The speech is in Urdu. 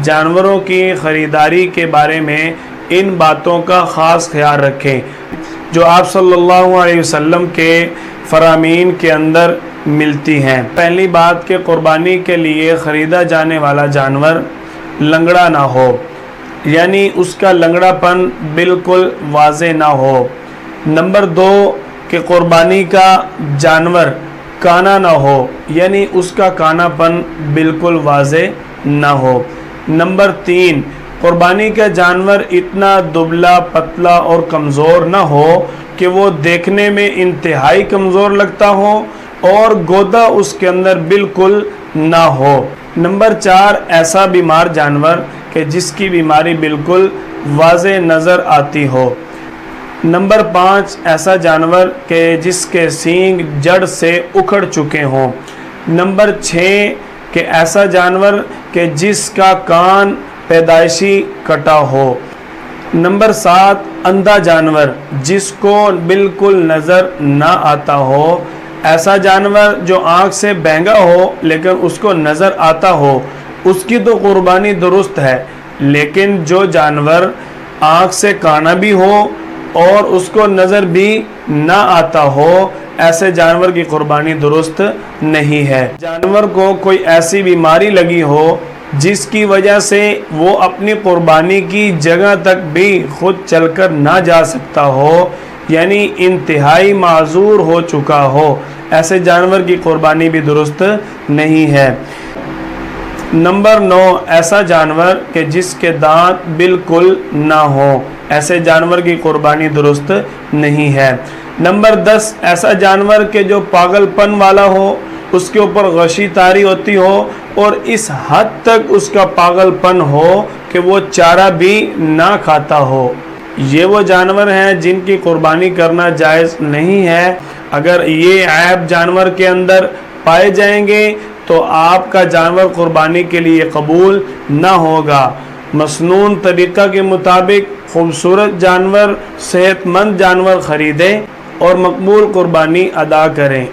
جانوروں کی خریداری کے بارے میں ان باتوں کا خاص خیال رکھیں جو آپ صلی اللہ علیہ وسلم کے فرامین کے اندر ملتی ہیں۔ پہلی بات کہ قربانی کے لیے خریدا جانے والا جانور لنگڑا نہ ہو، یعنی اس کا لنگڑا پن بالکل واضح نہ ہو۔ نمبر 2 کہ قربانی کا جانور کانا نہ ہو، یعنی اس کا کانا پن بالکل واضح نہ ہو۔ نمبر 3 قربانی کا جانور اتنا دبلا پتلا اور کمزور نہ ہو کہ وہ دیکھنے میں انتہائی کمزور لگتا ہو اور گودا اس کے اندر بالکل نہ ہو۔ نمبر 4 ایسا بیمار جانور کہ جس کی بیماری بالکل واضح نظر آتی ہو۔ نمبر 5 ایسا جانور کہ جس کے سینگ جڑ سے اکھڑ چکے ہوں۔ نمبر 6 کہ ایسا جانور کہ جس کا کان پیدائشی کٹا ہو۔ نمبر 7 اندھا جانور جس کو بالکل نظر نہ آتا ہو۔ ایسا جانور جو آنکھ سے بہنگا ہو لیکن اس کو نظر آتا ہو، اس کی تو قربانی درست ہے، لیکن جو جانور آنکھ سے کانا بھی ہو اور اس کو نظر بھی نہ آتا ہو، ایسے جانور کی قربانی درست نہیں ہے۔ جانور کو کوئی ایسی بیماری لگی ہو جس کی وجہ سے وہ اپنی قربانی کی جگہ تک بھی خود چل کر نہ جا سکتا ہو، یعنی انتہائی معذور ہو چکا ہو، ایسے جانور کی قربانی بھی درست نہیں ہے۔ نمبر 9 ایسا جانور کہ جس کے دانت بالکل نہ ہو، ایسے جانور کی قربانی درست نہیں ہے۔ نمبر 10 ایسا جانور کہ جو پاگل پن والا ہو، اس کے اوپر غشی طاری ہوتی ہو اور اس حد تک اس کا پاگل پن ہو کہ وہ چارہ بھی نہ کھاتا ہو، یہ وہ جانور ہیں جن کی قربانی کرنا جائز نہیں ہے۔ اگر یہ عیب جانور کے اندر پائے جائیں گے تو آپ کا جانور قربانی کے لیے قبول نہ ہوگا۔ مسنون طریقہ کے مطابق خوبصورت جانور، صحت مند جانور خریدیں اور مقبول قربانی ادا کریں۔